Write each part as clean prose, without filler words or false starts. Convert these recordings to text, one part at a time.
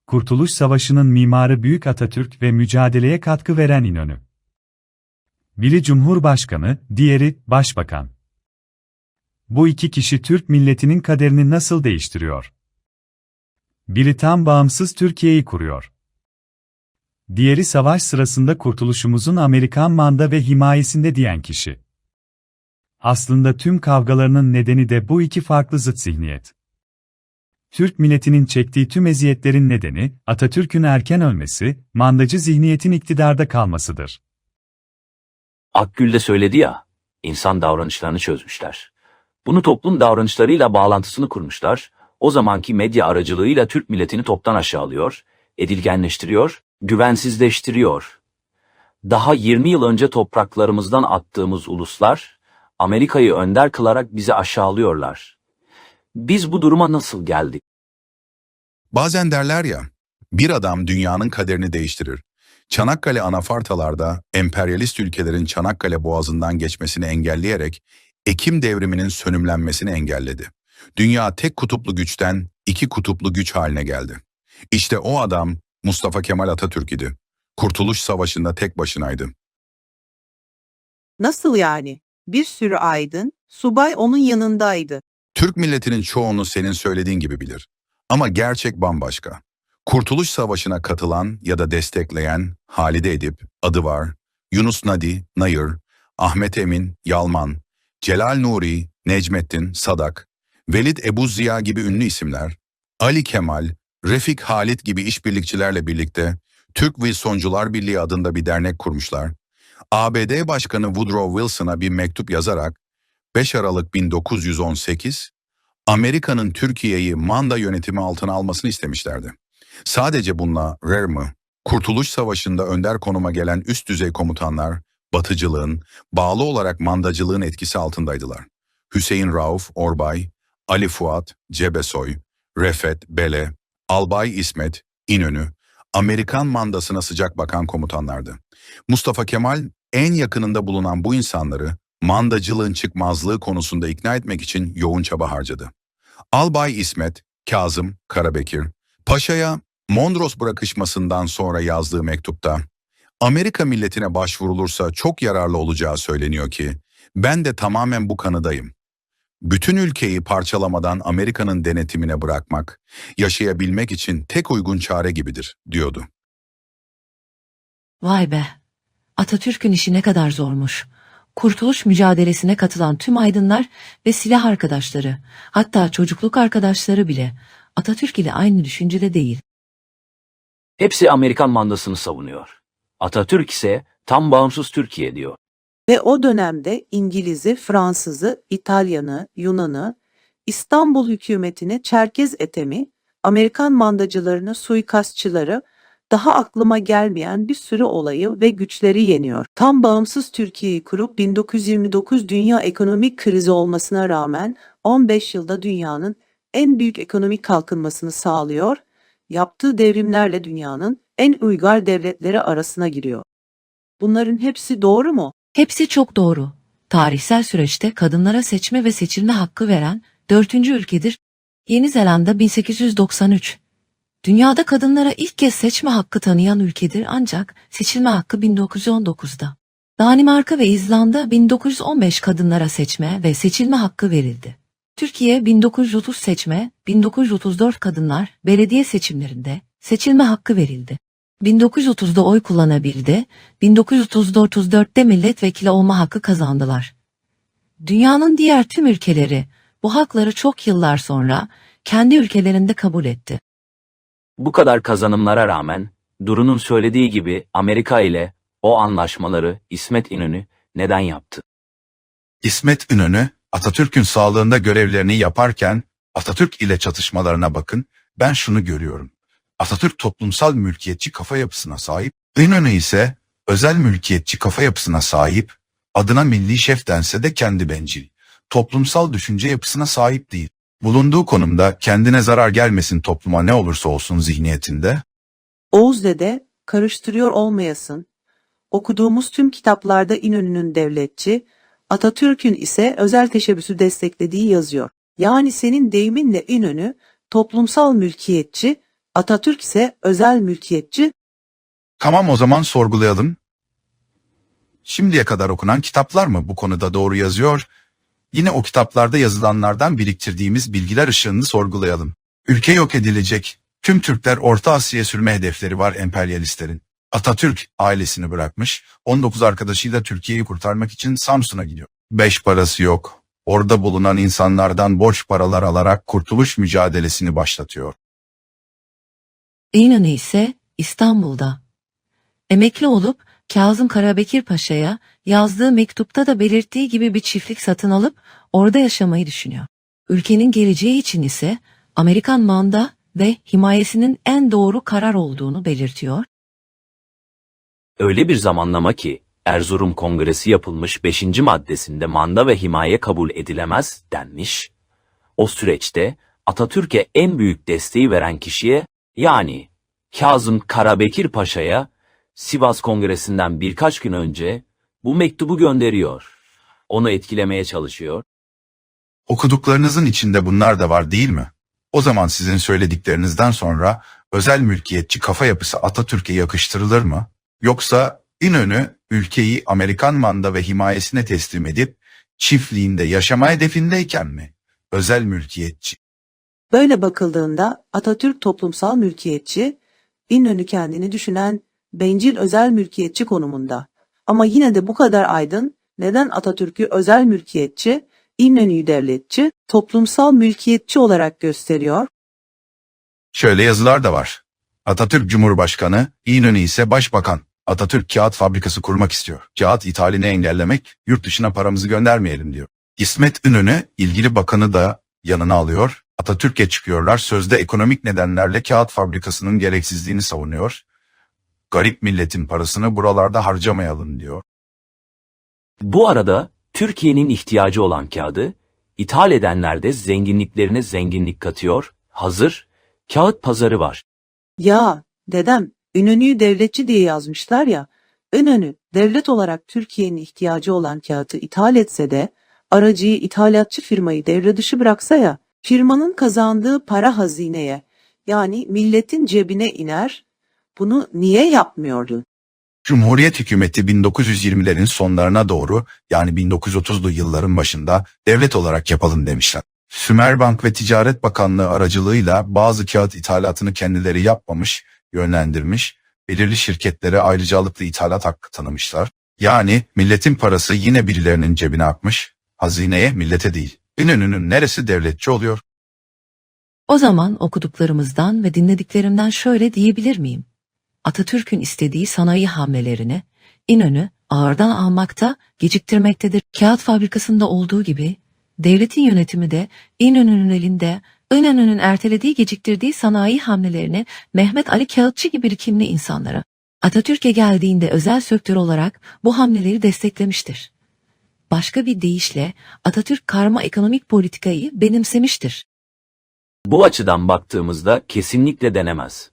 Kurtuluş Savaşı'nın mimarı Büyük Atatürk ve mücadeleye katkı veren İnönü. Biri Cumhurbaşkanı, diğeri Başbakan. Bu iki kişi Türk milletinin kaderini nasıl değiştiriyor? Biri tam bağımsız Türkiye'yi kuruyor. Diğeri savaş sırasında kurtuluşumuzun Amerikan manda ve himayesinde diyen kişi. Aslında tüm kavgalarının nedeni de bu iki farklı zıt zihniyet. Türk milletinin çektiği tüm eziyetlerin nedeni, Atatürk'ün erken ölmesi, mandacı zihniyetin iktidarda kalmasıdır. Akgül de söyledi ya, insan davranışlarını çözmüşler. Bunu toplum davranışlarıyla bağlantısını kurmuşlar, o zamanki medya aracılığıyla Türk milletini toptan aşağılıyor, edilgenleştiriyor, güvensizleştiriyor. Daha 20 yıl önce topraklarımızdan attığımız uluslar, Amerika'yı önder kılarak bizi aşağılıyorlar. Biz bu duruma nasıl geldik? Bazen derler ya, bir adam dünyanın kaderini değiştirir. Çanakkale anafartalarda emperyalist ülkelerin Çanakkale Boğazı'ndan geçmesini engelleyerek Ekim devriminin sönümlenmesini engelledi. Dünya tek kutuplu güçten iki kutuplu güç haline geldi. İşte o adam Mustafa Kemal Atatürk idi. Kurtuluş Savaşı'nda tek başınaydı. Nasıl yani? Bir sürü aydın, subay onun yanındaydı. Türk milletinin çoğunu senin söylediğin gibi bilir. Ama gerçek bambaşka. Kurtuluş Savaşı'na katılan ya da destekleyen Halide Edip, Adıvar, Yunus Nadi, Nayır, Ahmet Emin, Yalman, Celal Nuri, Necmettin, Sadak, Velid Ebu Ziya gibi ünlü isimler, Ali Kemal, Refik Halit gibi işbirlikçilerle birlikte Türk Wilsoncular Birliği adında bir dernek kurmuşlar. ABD Başkanı Woodrow Wilson'a bir mektup yazarak 5 Aralık 1918, Amerika'nın Türkiye'yi manda yönetimi altına almasını istemişlerdi. Sadece bununla Rermi, Kurtuluş Savaşı'nda önder konuma gelen üst düzey komutanlar, batıcılığın, bağlı olarak mandacılığın etkisi altındaydılar. Hüseyin Rauf Orbay, Ali Fuat Cebesoy, Refet Bele, Albay İsmet İnönü, Amerikan mandasına sıcak bakan komutanlardı. Mustafa Kemal en yakınında bulunan bu insanları mandacılığın çıkmazlığı konusunda ikna etmek için yoğun çaba harcadı. Albay İsmet, Kazım Karabekir, Paşa'ya Mondros bırakışmasından sonra yazdığı mektupta, Amerika milletine başvurulursa çok yararlı olacağı söyleniyor ki, ben de tamamen bu kanıdayım. Bütün ülkeyi parçalamadan Amerika'nın denetimine bırakmak, yaşayabilmek için tek uygun çare gibidir, diyordu. Vay be! Atatürk'ün işi ne kadar zormuş. Kurtuluş mücadelesine katılan tüm aydınlar ve silah arkadaşları, hatta çocukluk arkadaşları bile Atatürk ile aynı düşüncede değil. Hepsi Amerikan mandasını savunuyor. Atatürk ise tam bağımsız Türkiye diyor. Ve o dönemde İngiliz'i, Fransız'ı, İtalyan'ı, Yunan'ı, İstanbul hükümetini, Çerkez etemi, Amerikan mandacılarını, suikastçıları, daha aklıma gelmeyen bir sürü olayı ve güçleri yeniyor. Tam bağımsız Türkiye'yi kurup 1929 dünya ekonomik krizi olmasına rağmen 15 yılda dünyanın en büyük ekonomik kalkınmasını sağlıyor, yaptığı devrimlerle dünyanın en uygar devletleri arasına giriyor. Bunların hepsi doğru mu? Hepsi çok doğru. Tarihsel süreçte kadınlara seçme ve seçilme hakkı veren 4. ülkedir. Yeni Zelanda 1893. Dünyada kadınlara ilk kez seçme hakkı tanıyan ülkedir ancak seçilme hakkı 1919'da. Danimarka ve İzlanda 1915 kadınlara seçme ve seçilme hakkı verildi. Türkiye 1930 seçme, 1934 kadınlar belediye seçimlerinde seçilme hakkı verildi. 1930'da oy kullanabildi, 1934'te milletvekili olma hakkı kazandılar. Dünyanın diğer tüm ülkeleri bu hakları çok yıllar sonra kendi ülkelerinde kabul etti. Bu kadar kazanımlara rağmen, Duru'nun söylediği gibi Amerika ile o anlaşmaları İsmet İnönü neden yaptı? İsmet İnönü, Atatürk'ün sağlığında görevlerini yaparken Atatürk ile çatışmalarına bakın, ben şunu görüyorum. Atatürk toplumsal mülkiyetçi kafa yapısına sahip, İnönü ise özel mülkiyetçi kafa yapısına sahip, adına milli şef dense de kendi bencil, toplumsal düşünce yapısına sahip değil. Bulunduğu konumda kendine zarar gelmesin topluma ne olursa olsun zihniyetinde. Oğuz Dede, karıştırıyor olmayasın. Okuduğumuz tüm kitaplarda İnönü'nün devletçi, Atatürk'ün ise özel teşebbüsü desteklediği yazıyor. Yani senin deyiminle İnönü, toplumsal mülkiyetçi, Atatürk ise özel mülkiyetçi. Tamam, o zaman sorgulayalım. Şimdiye kadar okunan kitaplar mı bu konuda doğru yazıyor? Yine o kitaplarda yazılanlardan biriktirdiğimiz bilgiler ışığında sorgulayalım. Ülke yok edilecek. Tüm Türkler Orta Asya'ya sürme hedefleri var emperyalistlerin. Atatürk ailesini bırakmış, 19 arkadaşıyla Türkiye'yi kurtarmak için Samsun'a gidiyor. Beş parası yok. Orada bulunan insanlardan borç paralar alarak kurtuluş mücadelesini başlatıyor. İnönü ise İstanbul'da. Emekli olup Kazım Karabekir Paşa'ya yazdığı mektupta da belirttiği gibi bir çiftlik satın alıp orada yaşamayı düşünüyor. Ülkenin geleceği için ise Amerikan manda ve himayesinin en doğru karar olduğunu belirtiyor. Öyle bir zamanlama ki Erzurum Kongresi yapılmış 5. maddesinde manda ve himaye kabul edilemez denmiş. O süreçte Atatürk'e en büyük desteği veren kişiye, yani Kazım Karabekir Paşa'ya Sivas Kongresi'nden birkaç gün önce bu mektubu gönderiyor. Onu etkilemeye çalışıyor. Okuduklarınızın içinde bunlar da var değil mi? O zaman sizin söylediklerinizden sonra özel mülkiyetçi kafa yapısı Atatürk'e yakıştırılır mı? Yoksa İnönü ülkeyi Amerikan manda ve himayesine teslim edip çiftliğinde yaşama hedefindeyken mi özel mülkiyetçi? Böyle bakıldığında Atatürk toplumsal mülkiyetçi, İnönü kendini düşünen bencil özel mülkiyetçi konumunda. Ama yine de bu kadar aydın, neden Atatürk'ü özel mülkiyetçi, İnönü'yü devletçi, toplumsal mülkiyetçi olarak gösteriyor? Şöyle yazılar da var. Atatürk Cumhurbaşkanı, İnönü ise Başbakan. Atatürk kağıt fabrikası kurmak istiyor. Kağıt ithalini engellemek, yurt dışına paramızı göndermeyelim diyor. İsmet İnönü ilgili bakanı da yanına alıyor. Atatürk'e çıkıyorlar. Sözde ekonomik nedenlerle kağıt fabrikasının gereksizliğini savunuyor. Garip milletin parasını buralarda harcamayalım diyor. Bu arada Türkiye'nin ihtiyacı olan kağıdı ithal edenler de zenginliklerine zenginlik katıyor. Hazır kağıt pazarı var. Ya dedem, İnönü'yü devletçi diye yazmışlar ya, İnönü devlet olarak Türkiye'nin ihtiyacı olan kağıtı ithal etse de aracıyı ithalatçı firmayı devre dışı bıraksa ya, firmanın kazandığı para hazineye, yani milletin cebine iner, bunu niye yapmıyordu? Cumhuriyet hükümeti 1920'lerin sonlarına doğru, yani 1930'lu yılların başında devlet olarak yapalım demişler. Sümerbank ve Ticaret Bakanlığı aracılığıyla bazı kağıt ithalatını kendileri yapmamış, yönlendirmiş, belirli şirketlere ayrıcalıklı ithalat hakkı tanımışlar. Yani milletin parası yine birilerinin cebine akmış, hazineye, millete değil. İnönü'nün neresi devletçi oluyor? O zaman okuduklarımızdan ve dinlediklerimden şöyle diyebilir miyim? Atatürk'ün istediği sanayi hamlelerini İnönü ağırdan almakta, geciktirmektedir. Kağıt fabrikasında olduğu gibi devletin yönetimi de İnönü'nün elinde. İnönü'nün ertelediği, geciktirdiği sanayi hamlelerini Mehmet Ali Kağıtçı gibi birikimli insanlara Atatürk'e geldiğinde özel sektör olarak bu hamleleri desteklemiştir. Başka bir deyişle Atatürk karma ekonomik politikayı benimsemiştir. Bu açıdan baktığımızda kesinlikle denemez.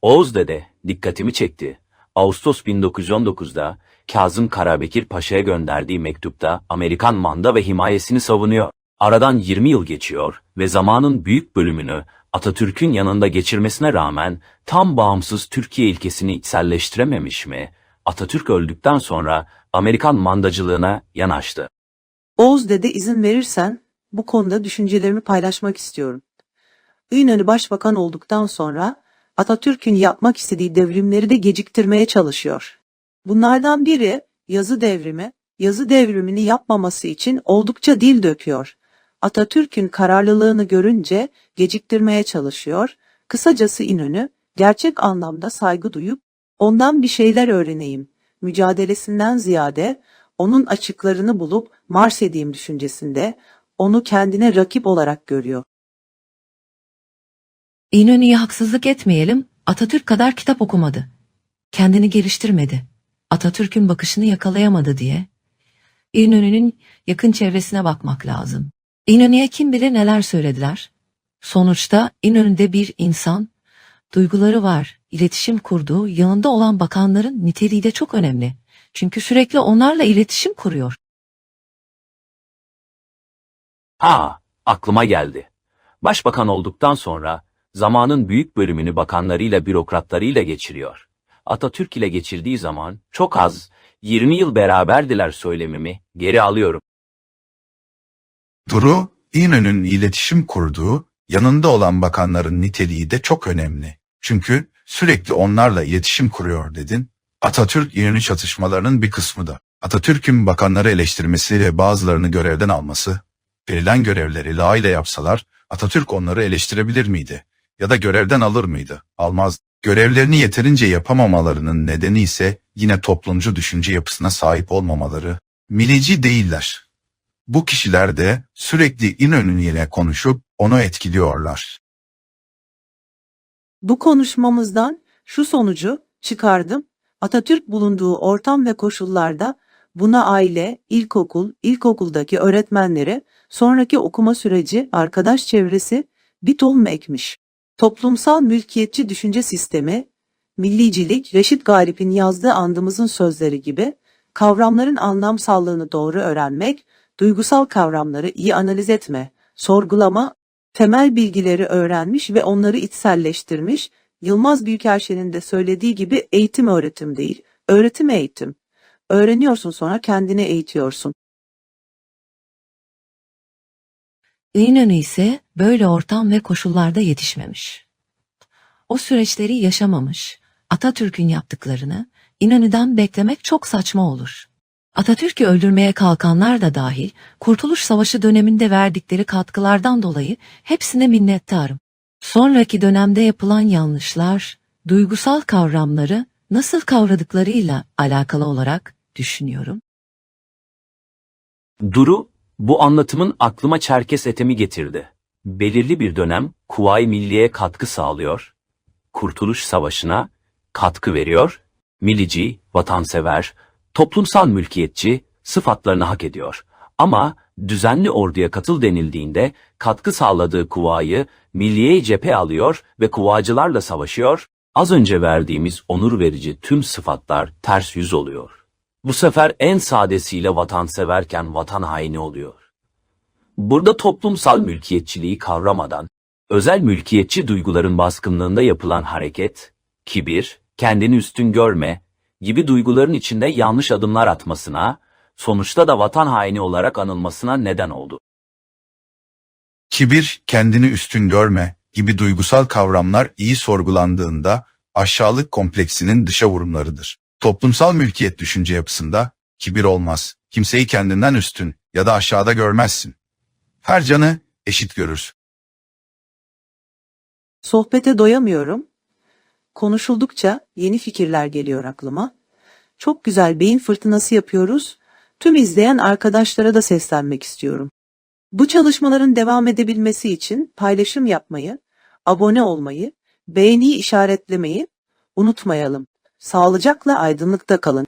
Oğuz Dede dikkatimi çekti. Ağustos 1919'da Kazım Karabekir Paşa'ya gönderdiği mektupta Amerikan manda ve himayesini savunuyor. Aradan 20 yıl geçiyor ve zamanın büyük bölümünü Atatürk'ün yanında geçirmesine rağmen tam bağımsız Türkiye ilkesini içselleştirememiş mi? Atatürk öldükten sonra Amerikan mandacılığına yanaştı. Oğuz dede, izin verirsen bu konuda düşüncelerimi paylaşmak istiyorum. İnönü başbakan olduktan sonra Atatürk'ün yapmak istediği devrimleri de geciktirmeye çalışıyor. Bunlardan biri yazı devrimi. Yazı devrimini yapmaması için oldukça dil döküyor. Atatürk'ün kararlılığını görünce geciktirmeye çalışıyor. Kısacası İnönü gerçek anlamda saygı duyup ondan bir şeyler öğreneyim mücadelesinden ziyade onun açıklarını bulup mars edeyim düşüncesinde, onu kendine rakip olarak görüyor. İnönü'ye haksızlık etmeyelim, Atatürk kadar kitap okumadı. Kendini geliştirmedi. Atatürk'ün bakışını yakalayamadı diye. İnönü'nün yakın çevresine bakmak lazım. İnönü'ye kim bilir neler söylediler. Sonuçta İnönü'de bir insan, duyguları var, iletişim kurduğu, yanında olan bakanların niteliği de çok önemli. Çünkü sürekli onlarla iletişim kuruyor. Aklıma geldi. Başbakan olduktan sonra zamanın büyük bölümünü bakanlarıyla bürokratlarıyla geçiriyor. Atatürk ile geçirdiği zaman çok az, 20 yıl beraberdiler söylemimi geri alıyorum. Duru, İnönü'nün iletişim kurduğu, yanında olan bakanların niteliği de çok önemli. Çünkü sürekli onlarla iletişim kuruyor dedin. Atatürk-İnönü çatışmalarının bir kısmı da Atatürk'ün bakanları eleştirmesi ve bazılarını görevden alması. Verilen görevleri layığıyla yapsalar Atatürk onları eleştirebilir miydi? Ya da görevden alır mıydı? Almaz. Görevlerini yeterince yapamamalarının nedeni ise yine toplumcu düşünce yapısına sahip olmamaları. Milici değiller. Bu kişiler de sürekli İnönü ile konuşup onu etkiliyorlar. Bu konuşmamızdan şu sonucu çıkardım. Atatürk bulunduğu ortam ve koşullarda buna aile, ilkokul, ilkokuldaki öğretmenleri, sonraki okuma süreci, arkadaş çevresi bir tohum ekmiş. Toplumsal mülkiyetçi düşünce sistemi, millicilik, Reşit Galip'in yazdığı andımızın sözleri gibi kavramların anlamsallığını doğru öğrenmek, duygusal kavramları iyi analiz etme, sorgulama, temel bilgileri öğrenmiş ve onları içselleştirmiş. Yılmaz Büyükerşen'in de söylediği gibi eğitim öğretim değil, öğretim eğitim. Öğreniyorsun sonra kendini eğitiyorsun. İnönü ise böyle ortam ve koşullarda yetişmemiş. O süreçleri yaşamamış. Atatürk'ün yaptıklarını İnönü'den beklemek çok saçma olur. Atatürk'ü öldürmeye kalkanlar da dahil Kurtuluş Savaşı döneminde verdikleri katkılardan dolayı hepsine minnettarım. Sonraki dönemde yapılan yanlışlar, duygusal kavramları nasıl kavradıklarıyla alakalı olarak düşünüyorum. Duru, bu anlatımın aklıma Çerkes etemi getirdi. Belirli bir dönem Kuvayi Milliye'ye katkı sağlıyor, Kurtuluş Savaşı'na katkı veriyor, milici, vatansever, toplumsal mülkiyetçi sıfatlarını hak ediyor. Ama düzenli orduya katıl denildiğinde katkı sağladığı kuvayı milliyeyi cephe alıyor ve kuvacılarla savaşıyor. Az önce verdiğimiz onur verici tüm sıfatlar ters yüz oluyor. Bu sefer en sadesiyle vatanseverken vatan haini oluyor. Burada toplumsal mülkiyetçiliği kavramadan, özel mülkiyetçi duyguların baskınlığında yapılan hareket, kibir, kendini üstün görme gibi duyguların içinde yanlış adımlar atmasına, sonuçta da vatan haini olarak anılmasına neden oldu. Kibir, kendini üstün görme gibi duygusal kavramlar iyi sorgulandığında aşağılık kompleksinin dışa vurumlarıdır. Toplumsal mülkiyet düşünce yapısında kibir olmaz. Kimseyi kendinden üstün ya da aşağıda görmezsin. Her canı eşit görürsün. Sohbete doyamıyorum. Konuşuldukça yeni fikirler geliyor aklıma. Çok güzel beyin fırtınası yapıyoruz. Tüm izleyen arkadaşlara da seslenmek istiyorum. Bu çalışmaların devam edebilmesi için paylaşım yapmayı, abone olmayı, beğeniyi işaretlemeyi unutmayalım. Sağlıcakla aydınlıkta kalın.